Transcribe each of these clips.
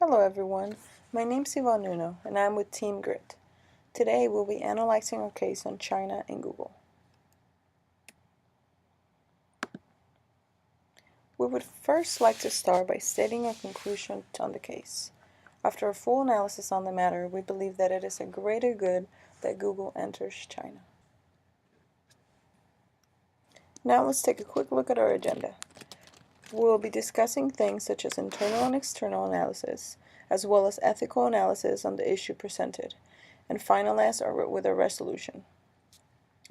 Hello everyone, my name's Yvonne Nuno and I'm with Team Grit. Today we'll be analyzing our case on China and Google. We would first like to start by stating a conclusion on the case. After a full analysis on the matter, we believe that it is a greater good that Google enters China. Now let's take a quick look at our agenda. We'll be discussing things such as internal and external analysis, as well as ethical analysis on the issue presented, and finalize with a resolution.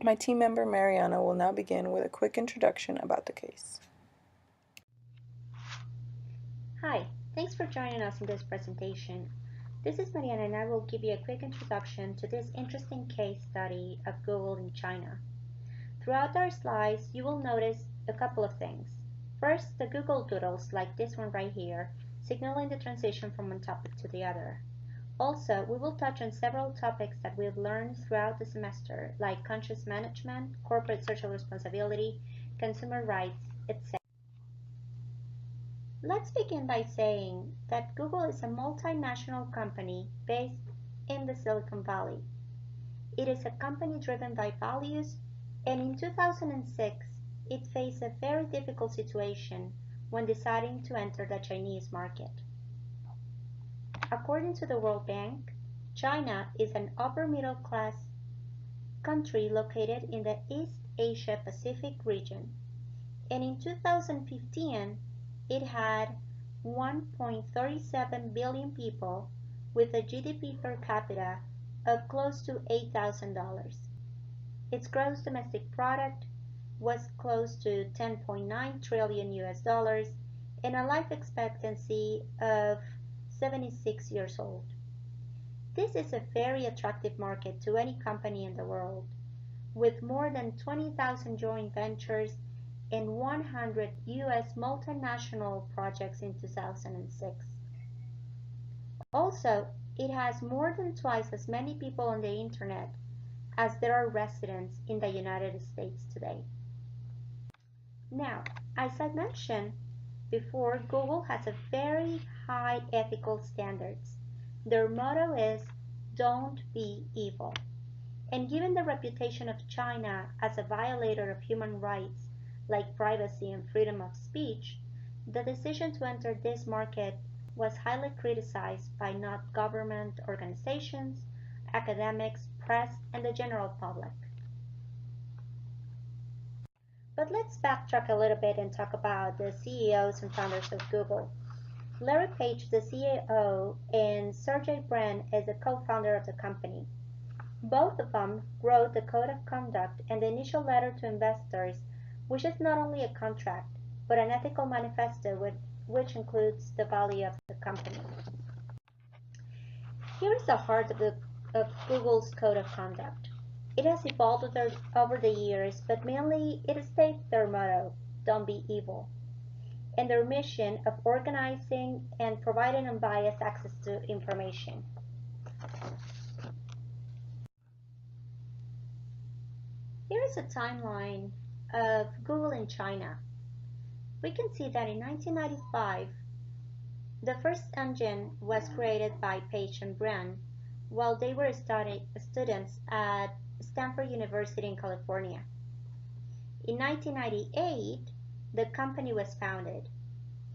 My team member Mariana will now begin with a quick introduction about the case. Hi, thanks for joining us in this presentation. This is Mariana and I will give you a quick introduction to this interesting case study of Google in China. Throughout our slides, you will notice a couple of things. First, the Google Doodles, like this one right here, signaling the transition from one topic to the other. Also, we will touch on several topics that we've learned throughout the semester, like conscious management, corporate social responsibility, consumer rights, etc. Let's begin by saying that Google is a multinational company based in the Silicon Valley. It is a company driven by values, and in 2006, it faced a very difficult situation when deciding to enter the Chinese market. According to the World Bank, China is an upper-middle-class country located in the East Asia-Pacific region, and in 2015, it had 1.37 billion people with a GDP per capita of close to $8,000. Its gross domestic product was close to 10.9 trillion US dollars and a life expectancy of 76 years old. This is a very attractive market to any company in the world, with more than 20,000 joint ventures and 100 US multinational projects in 2006. Also, it has more than twice as many people on the internet as there are residents in the United States today. Now, as I mentioned before, Google has a very high ethical standards. Their motto is, "Don't be evil." And given the reputation of China as a violator of human rights, like privacy and freedom of speech, the decision to enter this market was highly criticized by not government organizations, academics, press, and the general public. But let's backtrack a little bit and talk about the CEOs and founders of Google. Larry Page, the CEO, and Sergey Brin is the co-founder of the company. Both of them wrote the Code of Conduct and the initial letter to investors, which is not only a contract, but an ethical manifesto which includes the value of the company. Here is the heart of Google's Code of Conduct. It has evolved over the years, but mainly it states their motto, "Don't be evil," and their mission of organizing and providing unbiased access to information. Here is a timeline of Google in China. We can see that in 1995, the first engine was created by Page and Brin while they were students at Stanford University in California. In 1998, the company was founded,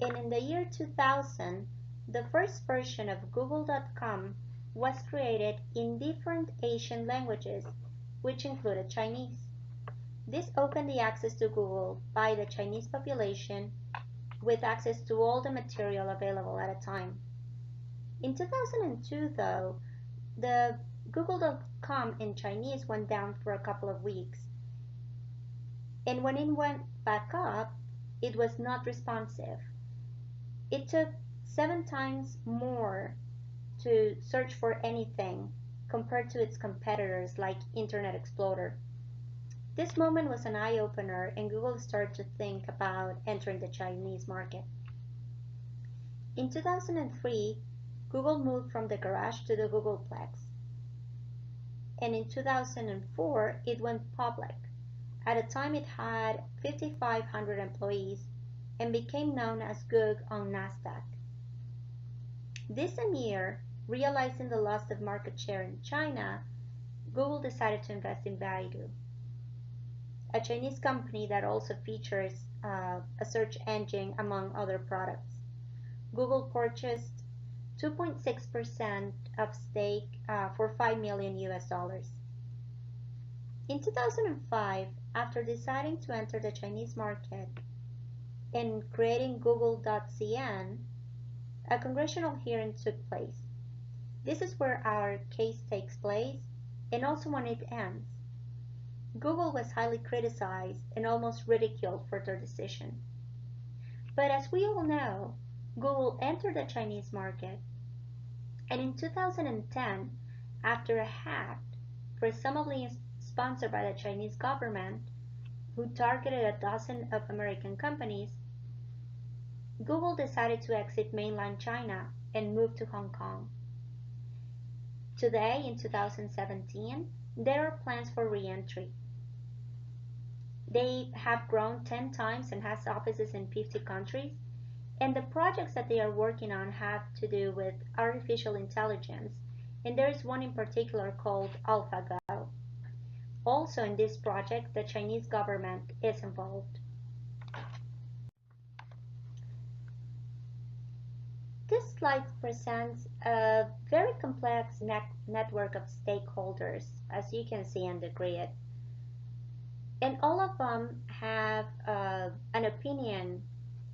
and in the year 2000, the first version of Google.com was created in different Asian languages, which included Chinese. This opened the access to Google by the Chinese population with access to all the material available at a time. In 2002, though, the Google.com in Chinese went down for a couple of weeks. And when it went back up, it was not responsive. It took 7 times more to search for anything compared to its competitors like Internet Explorer. This moment was an eye-opener, and Google started to think about entering the Chinese market. In 2003, Google moved from the garage to the Googleplex. And in 2004, it went public. At the time, it had 5,500 employees and became known as Goog on NASDAQ. This same year, realizing the loss of market share in China, Google decided to invest in Baidu, a Chinese company that also features a search engine among other products. Google purchased 2.6% of stake for 5 million US dollars. In 2005, after deciding to enter the Chinese market and creating Google.cn, a congressional hearing took place. This is where our case takes place and also when it ends. Google was highly criticized and almost ridiculed for their decision. But as we all know, Google entered the Chinese market, and in 2010, after a hack presumably sponsored by the Chinese government, who targeted a dozen of American companies, Google decided to exit mainland China and move to Hong Kong. Today, in 2017, there are plans for re-entry. They have grown 10 times and has offices in 50 countries, and the projects that they are working on have to do with artificial intelligence, and there is one in particular called AlphaGo. Also in this project, the Chinese government is involved. This slide presents a very complex network of stakeholders, as you can see on the grid. And all of them have an opinion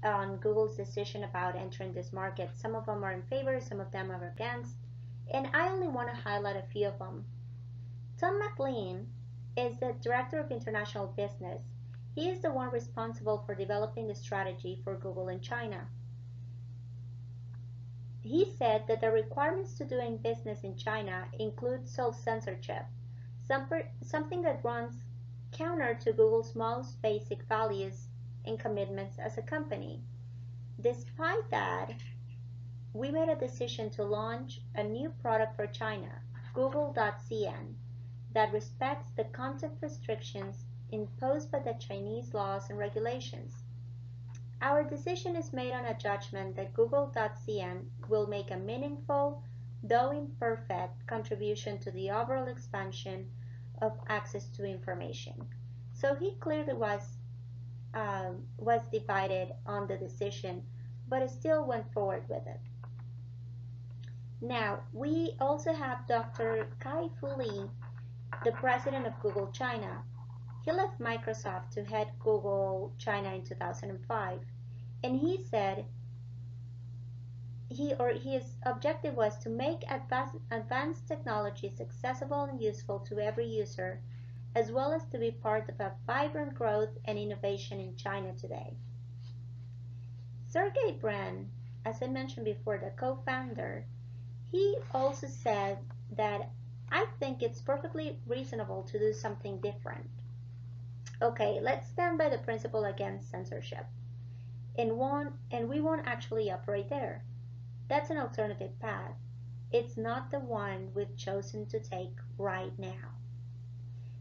on Google's decision about entering this market. Some of them are in favor, some of them are against, and I only want to highlight a few of them. Tom McLean is the Director of International Business. He is the one responsible for developing the strategy for Google in China. He said that the requirements to doing business in China include self-censorship, something that runs counter to Google's most basic values and commitments as a company. Despite that, we made a decision to launch a new product for China, Google.cn, that respects the content restrictions imposed by the Chinese laws and regulations. Our decision is made on a judgment that Google.cn will make a meaningful, though imperfect, contribution to the overall expansion of access to information. So he clearly was divided on the decision, but still went forward with it. Now, we also have Dr. Kai-Fu Lee, the president of Google China. He left Microsoft to head Google China in 2005, and he said his objective was to make advanced technologies accessible and useful to every user, as well as to be part of a vibrant growth and innovation in China today. Sergey Brin, as I mentioned before, the co-founder, he also said that I think it's perfectly reasonable to do something different. Okay, let's stand by the principle against censorship, and we won't actually operate there. That's an alternative path. It's not the one we've chosen to take right now.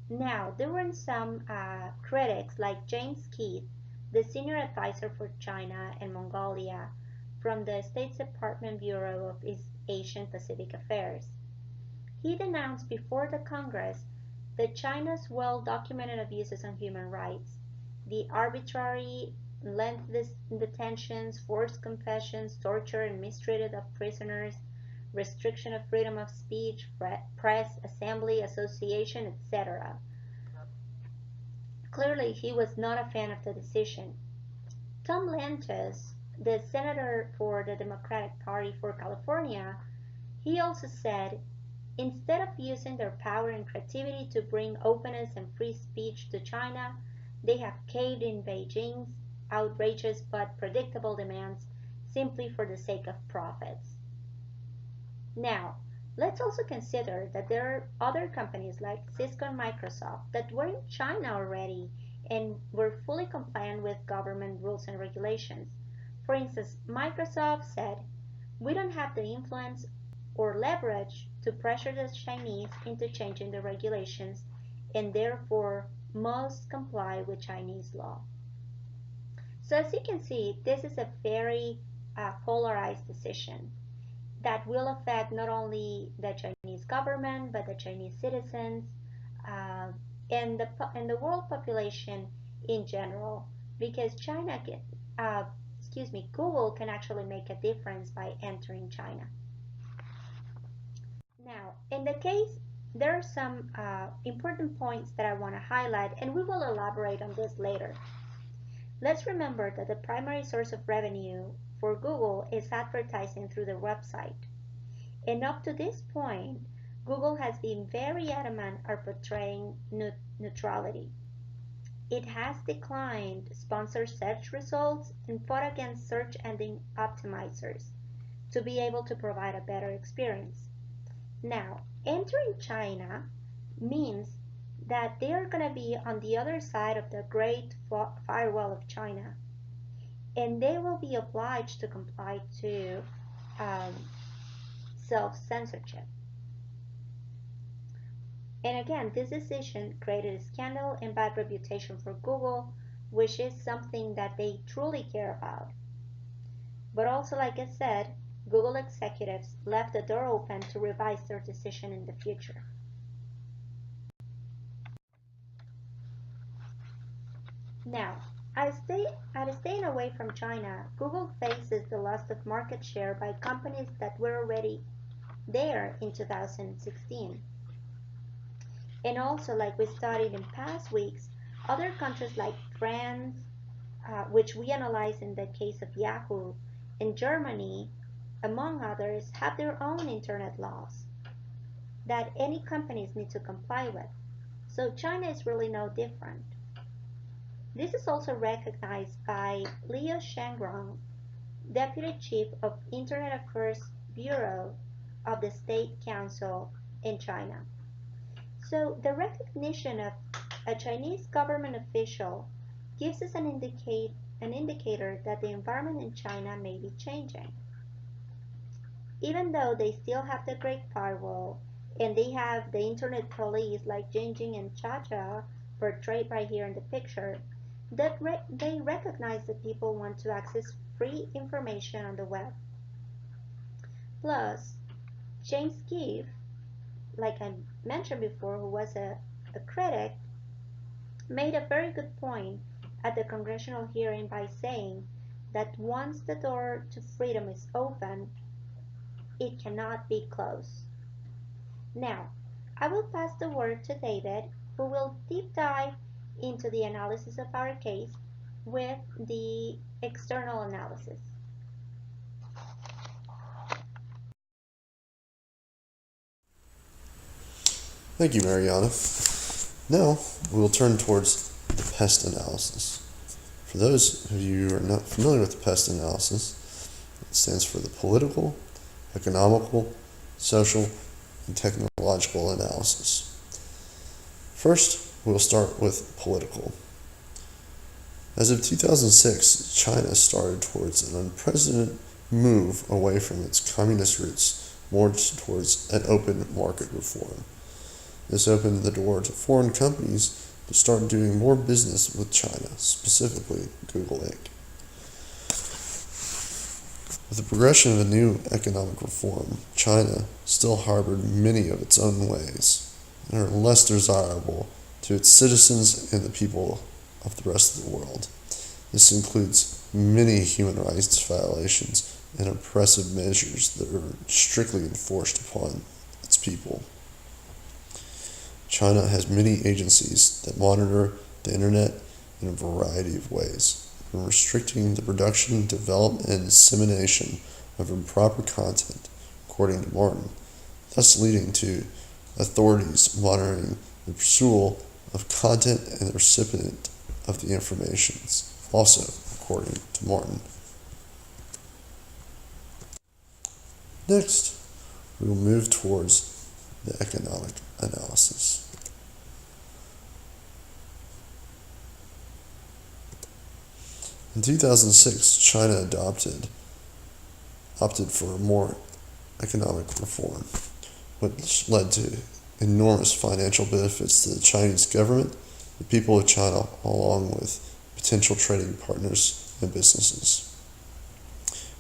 Now, there were some critics like James Keith, the senior advisor for China and Mongolia from the State Department Bureau of East Asian Pacific Affairs. He denounced before the Congress that China's well-documented abuses on human rights, the arbitrary lengthy detentions, forced confessions, torture and mistreatment of prisoners, restriction of freedom of speech, press, assembly, association, etc. Clearly, he was not a fan of the decision. Tom Lantos, the senator for the Democratic Party for California, he also said, instead of using their power and creativity to bring openness and free speech to China, they have caved in Beijing's outrageous but predictable demands simply for the sake of profits. Now, let's also consider that there are other companies like Cisco and Microsoft that were in China already and were fully compliant with government rules and regulations. For instance, Microsoft said, we don't have the influence or leverage to pressure the Chinese into changing the regulations and therefore must comply with Chinese law. So as you can see, this is a very polarized decision. that will affect not only the Chinese government but the Chinese citizens uh, and the world population in general, because China can, Google can actually make a difference by entering China. Now, in the case, there are some important points that I want to highlight, and we will elaborate on this later. Let's remember that the primary source of revenue for Google is advertising through their website. And up to this point, Google has been very adamant on portraying neutrality. It has declined sponsored search results and fought against search engine optimizers to be able to provide a better experience. Now, entering China means that they are going to be on the other side of the Great Firewall of China, and they will be obliged to comply to um, self-censorship. And again, this decision created a scandal and bad reputation for Google, which is something that they truly care about. But also, like I said, Google executives left the door open to revise their decision in the future. Now, as staying away from China, Google faces the loss of market share by companies that were already there in 2016. And also, like we studied in past weeks, other countries like France, which we analyzed in the case of Yahoo, and Germany, among others, have their own internet laws that any companies need to comply with. So China is really no different. This is also recognized by Liu Shengrong, Deputy Chief of Internet Affairs Bureau of the State Council in China. So the recognition of a Chinese government official gives us an indicator that the environment in China may be changing. Even though they still have the Great Firewall and they have the internet police like Jingjing and Chacha portrayed right here in the picture, they recognize that people want to access free information on the web. Plus, James Keefe, like I mentioned before, who was a critic, made a very good point at the congressional hearing by saying that once the door to freedom is open, it cannot be closed. Now, I will pass the word to David, who will deep dive into the analysis of our case with the external analysis. Thank you, Mariana. Now, we will turn towards the pest analysis. For those of you who are not familiar with the pest analysis, it stands for the political, economical, social, and technological analysis. First, we'll start with political. As of 2006, China started towards an unprecedented move away from its communist roots, more towards an open market reform. This opened the door to foreign companies to start doing more business with China, specifically Google Inc. With the progression of a new economic reform, China still harbored many of its own ways and are less desirable to its citizens and the people of the rest of the world. This includes many human rights violations and oppressive measures that are strictly enforced upon its people. China has many agencies that monitor the internet in a variety of ways, from restricting the production, development, and dissemination of improper content, according to Martin, thus leading to authorities monitoring the pursuit of content and the recipient of the informations, also according to Martin. Next, we will move towards the economic analysis. In 2006, China opted for a more economic reform, which led to enormous financial benefits to the Chinese government, the people of China, along with potential trading partners and businesses.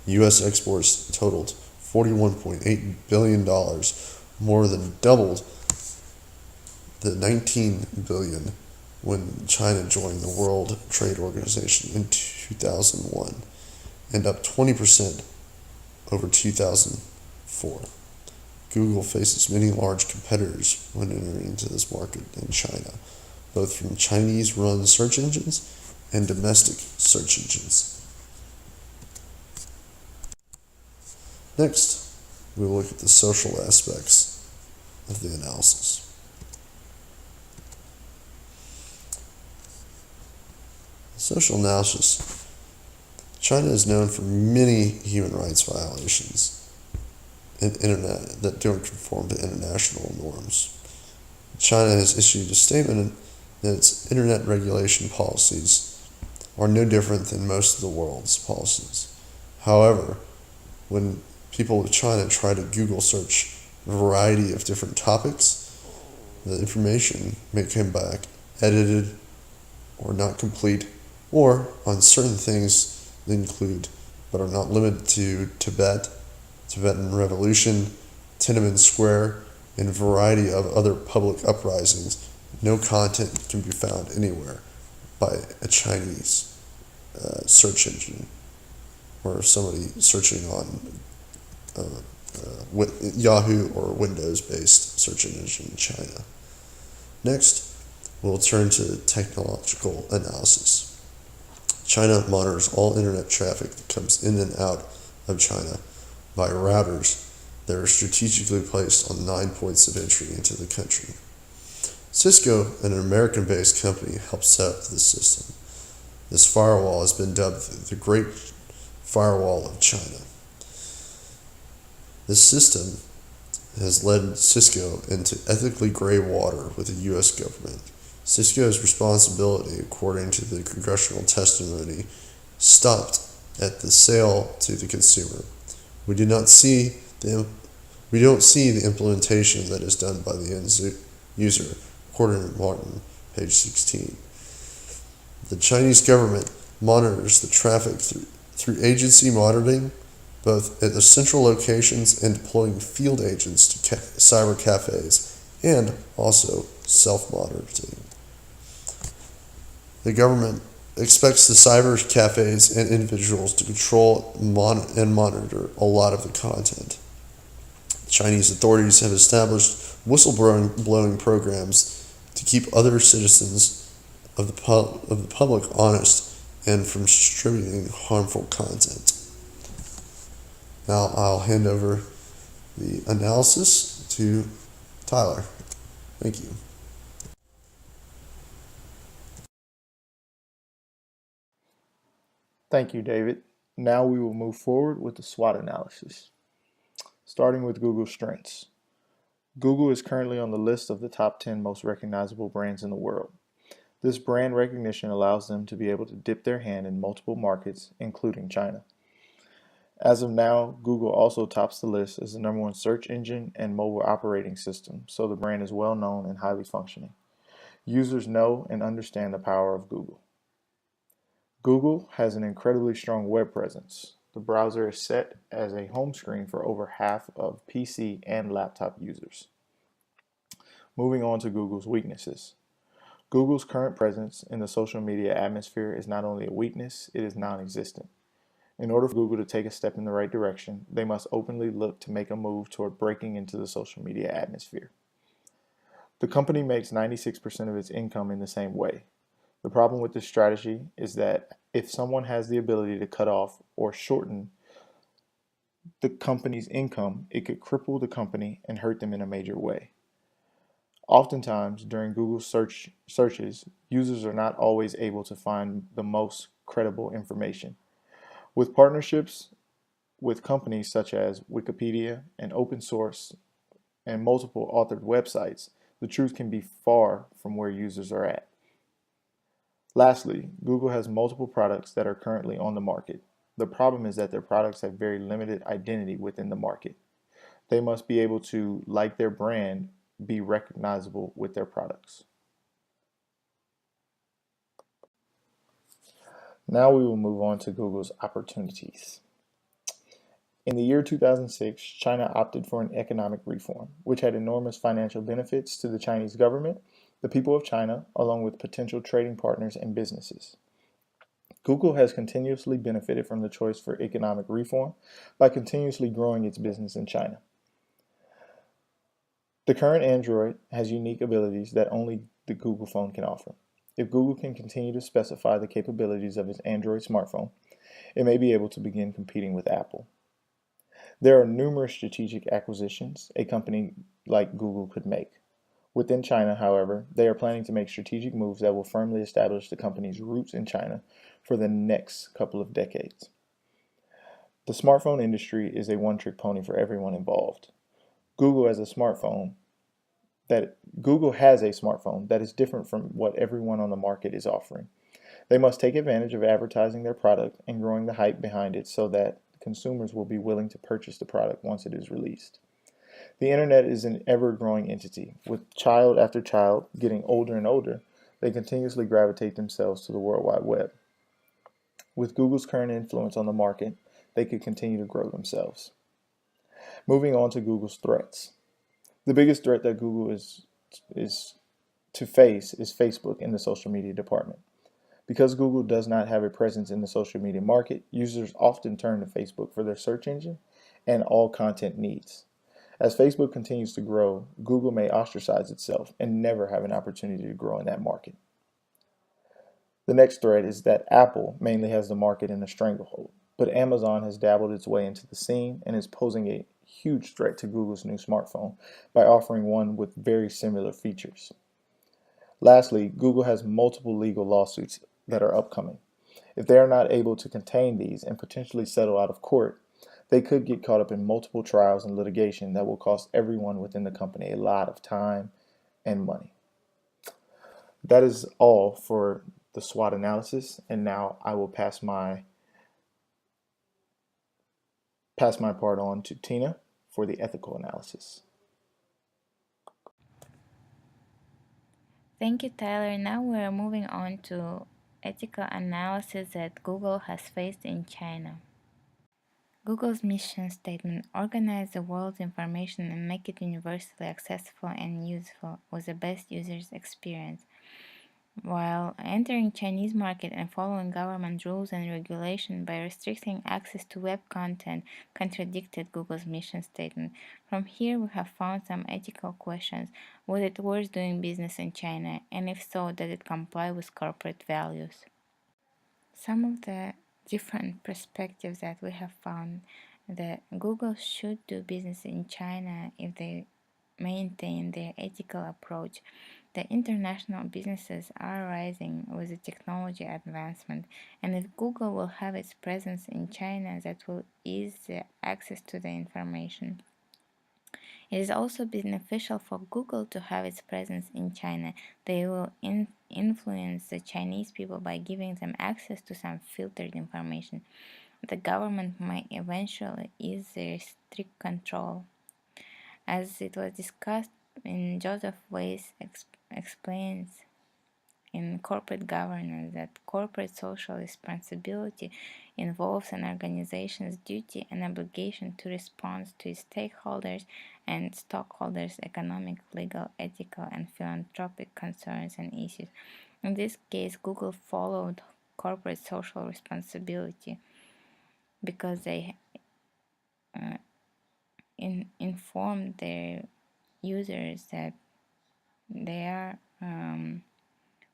U.S. exports totaled $41.8 billion, more than doubled the $19 billion when China joined the World Trade Organization in 2001, and up 20% over 2004. Google faces many large competitors when entering into this market in China, both from Chinese-run search engines and domestic search engines. Next, we will look at the social aspects of the analysis. Social analysis. China is known for many human rights violations in internet that don't conform to international norms. China has issued a statement that its internet regulation policies are no different than most of the world's policies. However, when people of China try to Google search a variety of different topics, the information may come back edited or not complete, or on certain things they include but are not limited to Tibet, Tibetan Revolution, Tiananmen Square, and a variety of other public uprisings. No content can be found anywhere by a Chinese search engine or somebody searching on Yahoo or Windows-based search engine in China. Next, we'll turn to technological analysis. China monitors all internet traffic that comes in and out of China by routers that are strategically placed on 9 points of entry into the country. Cisco, an American-based company, helped set up this system. This firewall has been dubbed the Great Firewall of China. This system has led Cisco into ethically gray water with the U.S. government. Cisco's responsibility, according to the congressional testimony, stopped at the sale to the consumer. We don't see the implementation that is done by the end user, according to Martin, page 16. The Chinese government monitors the traffic through agency monitoring, both at the central locations and deploying field agents to cyber cafes, and also self-monitoring. The government expects the cyber cafes and individuals to control and monitor a lot of the content. Chinese authorities have established whistleblowing programs to keep other citizens of the public honest and from distributing harmful content. Now I'll hand over the analysis to Tyler. Thank you. Thank you, David. Now we will move forward with the SWOT analysis. Starting with Google's strengths. Google is currently on the list of the top 10 most recognizable brands in the world. This brand recognition allows them to be able to dip their hand in multiple markets, including China. As of now, Google also tops the list as the #1 search engine and mobile operating system, so the brand is well known and highly functioning. Users know and understand the power of Google. Google has an incredibly strong web presence. The browser is set as a home screen for over half of PC and laptop users. Moving on to Google's weaknesses. Google's current presence in the social media atmosphere is not only a weakness, it is non-existent. In order for Google to take a step in the right direction, they must openly look to make a move toward breaking into the social media atmosphere. The company makes 96% of its income in the same way. The problem with this strategy is that if someone has the ability to cut off or shorten the company's income, it could cripple the company and hurt them in a major way. Oftentimes, during Google searches, users are not always able to find the most credible information. With partnerships with companies such as Wikipedia and open source and multiple authored websites, the truth can be far from where users are at. Lastly, Google has multiple products that are currently on the market. The problem is that their products have very limited identity within the market. They must be able to, like their brand, be recognizable with their products. Now we will move on to Google's opportunities. In the year 2006, China opted for an economic reform, which had enormous financial benefits to the Chinese government, the people of China, along with potential trading partners and businesses. Google has continuously benefited from the choice for economic reform by continuously growing its business in China. The current Android has unique abilities that only the Google phone can offer. If Google can continue to specify the capabilities of its Android smartphone, it may be able to begin competing with Apple. There are numerous strategic acquisitions a company like Google could make. Within China, however, they are planning to make strategic moves that will firmly establish the company's roots in China for the next couple of decades. The smartphone industry is a one-trick pony for everyone involved. Google has a smartphone that is different from what everyone on the market is offering. They must take advantage of advertising their product and growing the hype behind it so that consumers will be willing to purchase the product once it is released. The internet is an ever-growing entity. With child after child getting older and older, they continuously gravitate themselves to the World Wide Web. With Google's current influence on the market, they could continue to grow themselves. Moving on to Google's threats. The biggest threat that Google is to face is Facebook in the social media department. Because Google does not have a presence in the social media market, users often turn to Facebook for their search engine and all content needs. As Facebook continues to grow, Google may ostracize itself and never have an opportunity to grow in that market. The next threat is that Apple mainly has the market in a stranglehold, but Amazon has dabbled its way into the scene and is posing a huge threat to Google's new smartphone by offering one with very similar features. Lastly, Google has multiple legal lawsuits that are upcoming. If they are not able to contain these and potentially settle out of court, they could get caught up in multiple trials and litigation that will cost everyone within the company a lot of time and money. That is all for the SWOT analysis, and now I will pass my part on to Tina for the ethical analysis. Thank you, Tyler. Now we're moving on to ethical analysis that Google has faced in China. Google's mission statement: organize the world's information and make it universally accessible and useful with the best user's experience. While entering Chinese market and following government rules and regulation by restricting access to web content contradicted Google's mission statement. From here we have found some ethical questions. Was it worth doing business in China? And if so, did it comply with corporate values? Some of the different perspectives that we have found that Google should do business in China if they maintain their ethical approach. The international businesses are rising with the technology advancement, and if Google will have its presence in China, that will ease the access to the information. It is also beneficial for Google to have its presence in China. They will influence the Chinese people by giving them access to some filtered information. The government might eventually ease their strict control. As it was discussed in Joseph Weiss explains in Corporate Governance that corporate social responsibility involves an organization's duty and obligation to respond to its stakeholders and stockholders' economic, legal, ethical, and philanthropic concerns and issues. In this case, Google followed corporate social responsibility because they informed their users that they are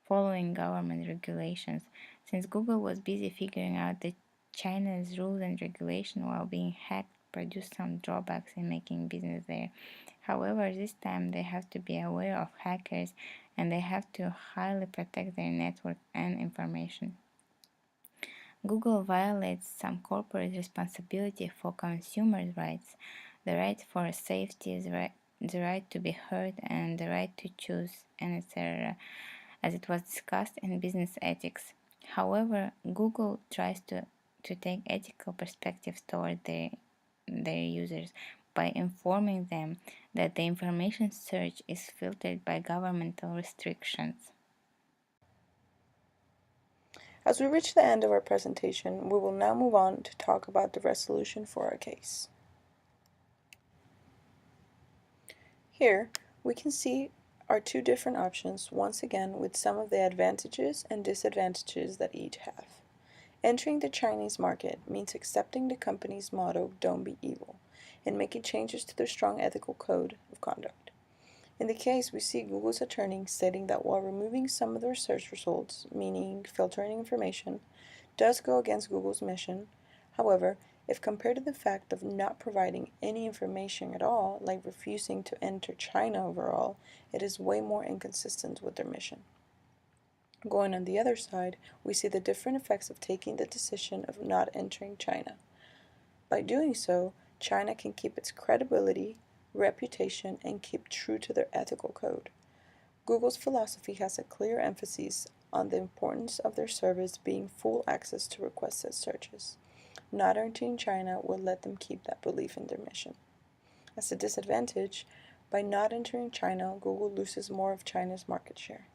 following government regulations. Since Google was busy figuring out that China's rules and regulation while being hacked produced some drawbacks in making business there. However, this time they have to be aware of hackers and they have to highly protect their network and information. Google violates some corporate responsibility for consumers' rights, the right for safety, the right to be heard, and the right to choose, and etc., as it was discussed in business ethics. However, Google tries to take ethical perspectives toward their users by informing them that the information search is filtered by governmental restrictions. As we reach the end of our presentation, we will now move on to talk about the resolution for our case. Here, we can see our two different options, once again with some of the advantages and disadvantages that each have. Entering the Chinese market means accepting the company's motto, "Don't be evil," and making changes to their strong ethical code of conduct. In the case, we see Google's attorney stating that while removing some of their search results, meaning filtering information, does go against Google's mission. However, if compared to the fact of not providing any information at all, like refusing to enter China overall, it is way more inconsistent with their mission. Going on the other side, we see the different effects of taking the decision of not entering China. By doing so, China can keep its credibility, reputation, and keep true to their ethical code. Google's philosophy has a clear emphasis on the importance of their service being full access to requested searches. Not entering China will let them keep that belief in their mission. As a disadvantage, by not entering China, Google loses more of China's market share.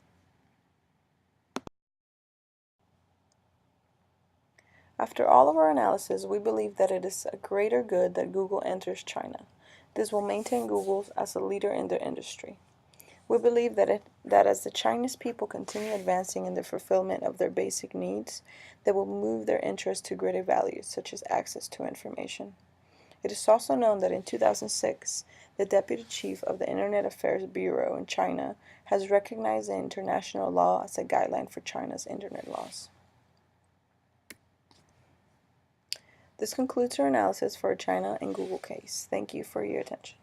After all of our analysis, we believe that it is a greater good that Google enters China. This will maintain Google as a leader in their industry. We believe that as the Chinese people continue advancing in the fulfillment of their basic needs, they will move their interests to greater values, such as access to information. It is also known that in 2006, the Deputy Chief of the Internet Affairs Bureau in China has recognized the international law as a guideline for China's internet laws. This concludes our analysis for our China and Google case. Thank you for your attention.